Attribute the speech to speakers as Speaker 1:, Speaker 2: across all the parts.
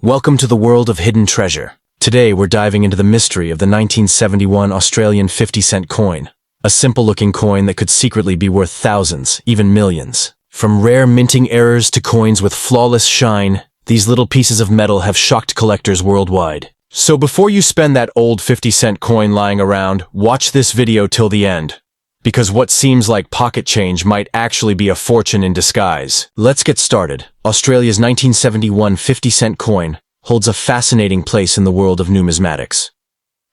Speaker 1: Welcome to the world of hidden treasure. Today we're diving into the mystery of the 1971 Australian 50-cent coin. A simple-looking coin that could secretly be worth thousands, even millions. From rare minting errors to coins with flawless shine, these little pieces of metal have shocked collectors worldwide. So before you spend that old 50-cent coin lying around, watch this video till the end. Because what seems like pocket change might actually be a fortune in disguise. Let's get started. Australia's 1971 50-cent coin holds a fascinating place in the world of numismatics.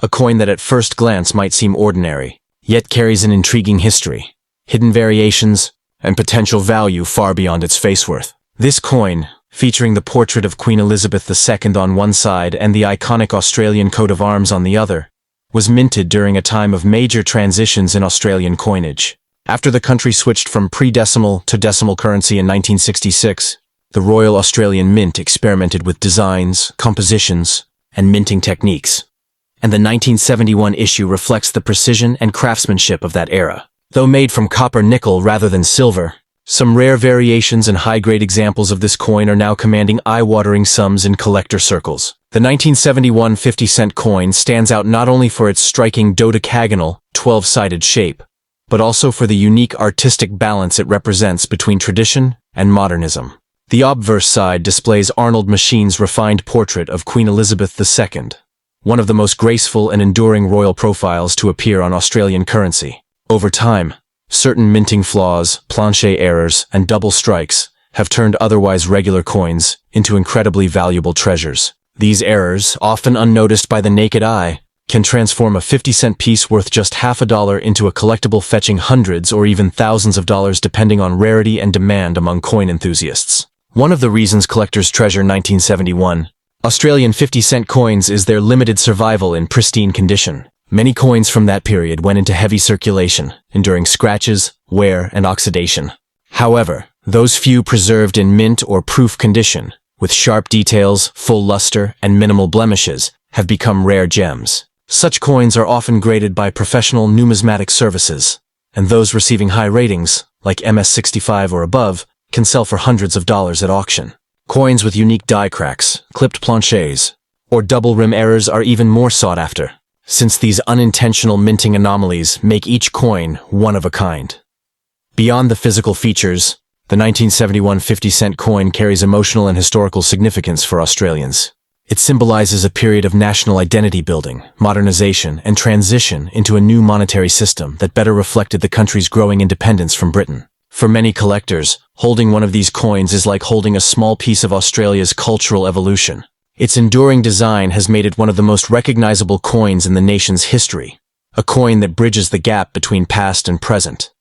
Speaker 1: A coin that at first glance might seem ordinary, yet carries an intriguing history, hidden variations, and potential value far beyond its face worth. This coin, featuring the portrait of Queen Elizabeth II on one side and the iconic Australian coat of arms on the other, was minted during a time of major transitions in Australian coinage. After the country switched from pre-decimal to decimal currency in 1966, the Royal Australian Mint experimented with designs, compositions, and minting techniques. And the 1971 issue reflects the precision and craftsmanship of that era. Though made from copper nickel rather than silver, some rare variations and high-grade examples of this coin are now commanding eye-watering sums in collector circles. The 1971 50-cent coin stands out not only for its striking dodecagonal, 12-sided shape, but also for the unique artistic balance it represents between tradition and modernism. The obverse side displays Arnold Machine's refined portrait of Queen Elizabeth II, one of the most graceful and enduring royal profiles to appear on Australian currency. Over time, certain minting flaws, planche errors, and double strikes have turned otherwise regular coins into incredibly valuable treasures. These errors, often unnoticed by the naked eye, can transform a 50-cent piece worth just $50 into a collectible fetching hundreds or even thousands of dollars depending on rarity and demand among coin enthusiasts. One of the reasons collectors treasure 1971 Australian 50-cent coins is their limited survival in pristine condition. Many coins from that period went into heavy circulation, enduring scratches, wear, and oxidation. However, those few preserved in mint or proof condition, with sharp details, full luster, and minimal blemishes, have become rare gems. Such coins are often graded by professional numismatic services, and those receiving high ratings, like MS-65 or above, can sell for hundreds of dollars at auction. Coins with unique die cracks, clipped planches, or double rim errors are even more sought after, since these unintentional minting anomalies make each coin one of a kind. Beyond the physical features, the 1971 50-cent coin carries emotional and historical significance for Australians. It symbolizes a period of national identity building, modernization, and transition into a new monetary system that better reflected the country's growing independence from Britain. For many collectors, holding one of these coins is like holding a small piece of Australia's cultural evolution. Its enduring design has made it one of the most recognizable coins in the nation's history, a coin that bridges the gap between past and present.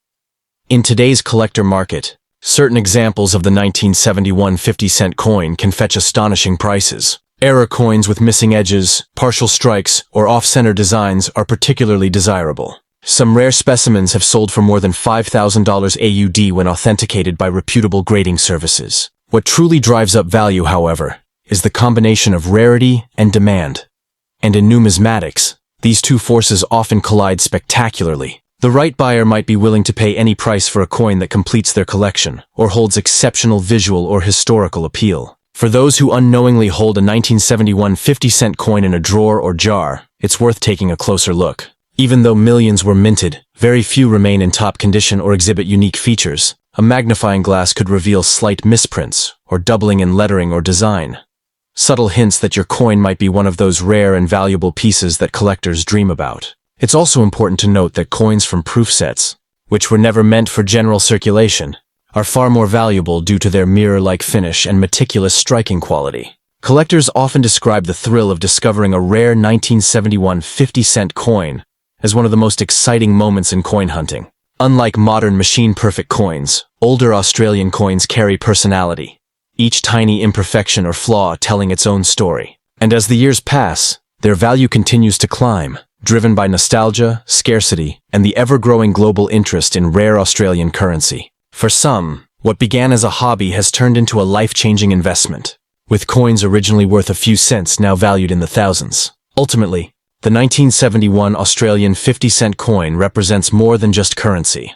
Speaker 1: In today's collector market, certain examples of the 1971 50-cent coin can fetch astonishing prices. Error coins with missing edges, partial strikes, or off-center designs are particularly desirable. Some rare specimens have sold for more than $5,000 AUD when authenticated by reputable grading services. What truly drives up value, however, is the combination of rarity and demand. And in numismatics, these two forces often collide spectacularly. The right buyer might be willing to pay any price for a coin that completes their collection, or holds exceptional visual or historical appeal. For those who unknowingly hold a 1971 50-cent coin in a drawer or jar, it's worth taking a closer look. Even though millions were minted, very few remain in top condition or exhibit unique features. A magnifying glass could reveal slight misprints, or doubling in lettering or design. Subtle hints that your coin might be one of those rare and valuable pieces that collectors dream about. It's also important to note that coins from proof sets, which were never meant for general circulation, are far more valuable due to their mirror-like finish and meticulous striking quality. Collectors often describe the thrill of discovering a rare 1971 50-cent coin as one of the most exciting moments in coin hunting. Unlike modern machine-perfect coins, older Australian coins carry personality, each tiny imperfection or flaw telling its own story. And as the years pass, their value continues to climb, driven by nostalgia, scarcity, and the ever-growing global interest in rare Australian currency. For some, what began as a hobby has turned into a life-changing investment, with coins originally worth a few cents now valued in the thousands. Ultimately, the 1971 Australian 50-cent coin represents more than just currency.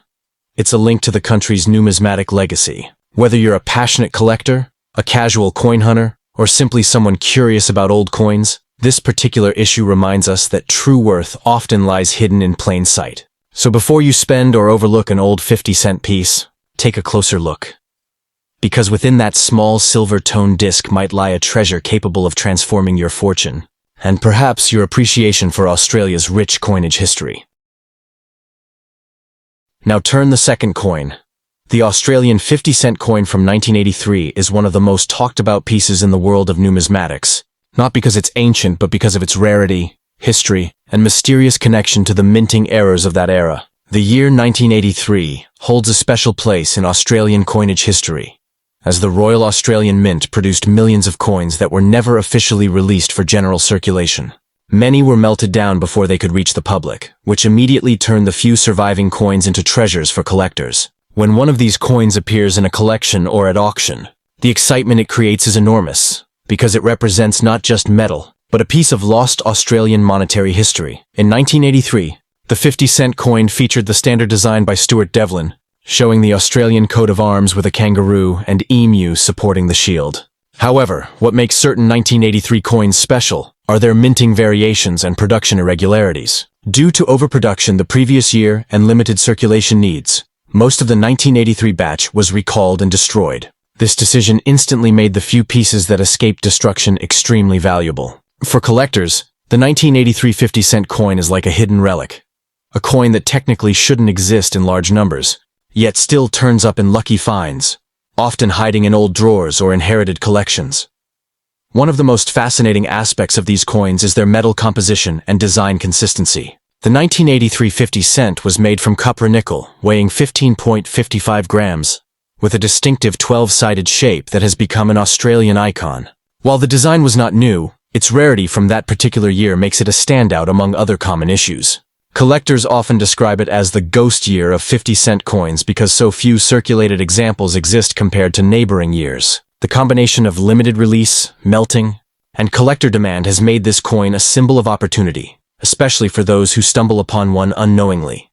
Speaker 1: It's a link to the country's numismatic legacy. Whether you're a passionate collector, a casual coin hunter, or simply someone curious about old coins, this particular issue reminds us that true worth often lies hidden in plain sight. So before you spend or overlook an old 50-cent piece, take a closer look. Because within that small silver-toned disc might lie a treasure capable of transforming your fortune, and perhaps your appreciation for Australia's rich coinage history. Now turn the second coin. The Australian 50-cent coin from 1983 is one of the most talked about pieces in the world of numismatics, not because it's ancient but because of its rarity, history, and mysterious connection to the minting errors of that era. The year 1983 holds a special place in Australian coinage history, as the Royal Australian Mint produced millions of coins that were never officially released for general circulation. Many were melted down before they could reach the public, which immediately turned the few surviving coins into treasures for collectors. When one of these coins appears in a collection or at auction, the excitement it creates is enormous, because it represents not just metal, but a piece of lost Australian monetary history. In 1983, the 50-cent coin featured the standard design by Stuart Devlin, showing the Australian coat of arms with a kangaroo and emu supporting the shield. However, what makes certain 1983 coins special are their minting variations and production irregularities. Due to overproduction the previous year and limited circulation needs, most of the 1983 batch was recalled and destroyed. This decision instantly made the few pieces that escaped destruction extremely valuable. For collectors, the 1983 50-cent coin is like a hidden relic, a coin that technically shouldn't exist in large numbers, yet still turns up in lucky finds, often hiding in old drawers or inherited collections. One of the most fascinating aspects of these coins is their metal composition and design consistency. The 1983 50 cent was made from copper nickel, weighing 15.55 grams, with a distinctive 12-sided shape that has become an Australian icon. While the design was not new, its rarity from that particular year makes it a standout among other common issues. Collectors often describe it as the ghost year of 50-cent coins because so few circulated examples exist compared to neighboring years. The combination of limited release, melting, and collector demand has made this coin a symbol of opportunity, especially for those who stumble upon one unknowingly.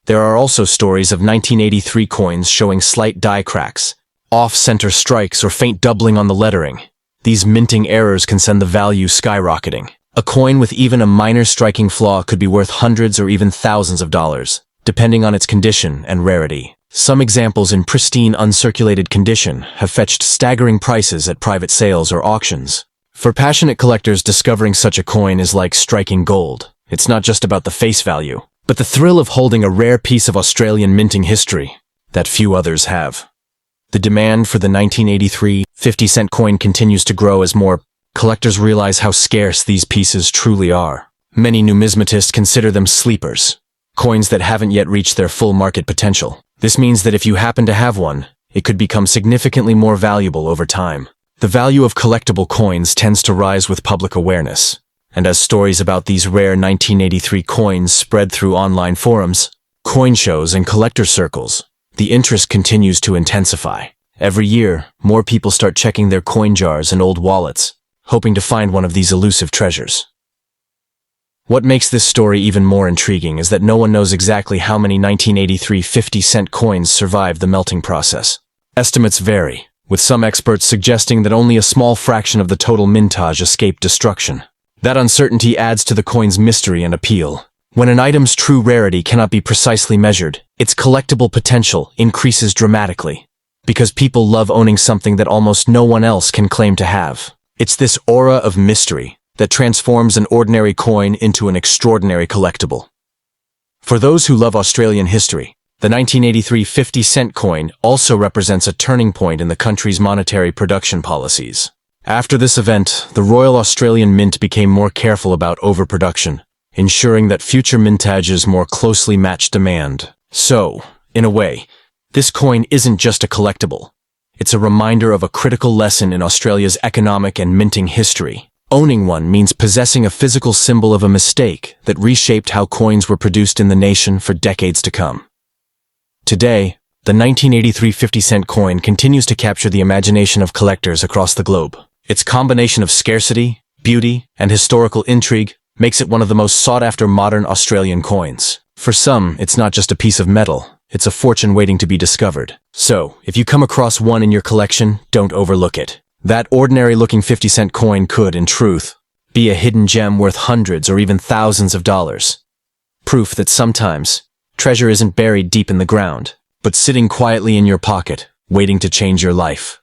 Speaker 1: There are also stories of 1983 coins showing slight die cracks, off-center strikes, or faint doubling on the lettering. These minting errors can send the value skyrocketing. A coin with even a minor striking flaw could be worth hundreds or even thousands of dollars, depending on its condition and rarity. Some examples in pristine, uncirculated condition have fetched staggering prices at private sales or auctions. For passionate collectors, discovering such a coin is like striking gold. It's not just about the face value, but the thrill of holding a rare piece of Australian minting history that few others have. The demand for the 1983 50-cent coin continues to grow as more collectors realize how scarce these pieces truly are. Many numismatists consider them sleepers, coins that haven't yet reached their full market potential. This means that if you happen to have one, it could become significantly more valuable over time. The value of collectible coins tends to rise with public awareness, and as stories about these rare 1983 coins spread through online forums, coin shows, and collector circles, the interest continues to intensify. Every year, more people start checking their coin jars and old wallets, hoping to find one of these elusive treasures. What makes this story even more intriguing is that no one knows exactly how many 1983 50-cent coins survived the melting process. Estimates vary, with some experts suggesting that only a small fraction of the total mintage escaped destruction. That uncertainty adds to the coin's mystery and appeal. When an item's true rarity cannot be precisely measured, its collectible potential increases dramatically, because people love owning something that almost no one else can claim to have. It's this aura of mystery that transforms an ordinary coin into an extraordinary collectible. For those who love Australian history, the 1983 50-cent coin also represents a turning point in the country's monetary production policies. After this event, the Royal Australian Mint became more careful about overproduction, ensuring that future mintages more closely matched demand. So, in a way, this coin isn't just a collectible. It's a reminder of a critical lesson in Australia's economic and minting history. Owning one means possessing a physical symbol of a mistake that reshaped how coins were produced in the nation for decades to come. Today, the 1983 50-cent coin continues to capture the imagination of collectors across the globe. Its combination of scarcity, beauty, and historical intrigue makes it one of the most sought-after modern Australian coins. For some, it's not just a piece of metal, it's a fortune waiting to be discovered. So, if you come across one in your collection, don't overlook it. That ordinary-looking 50-cent coin could, in truth, be a hidden gem worth hundreds or even thousands of dollars. Proof that sometimes, treasure isn't buried deep in the ground, but sitting quietly in your pocket, waiting to change your life.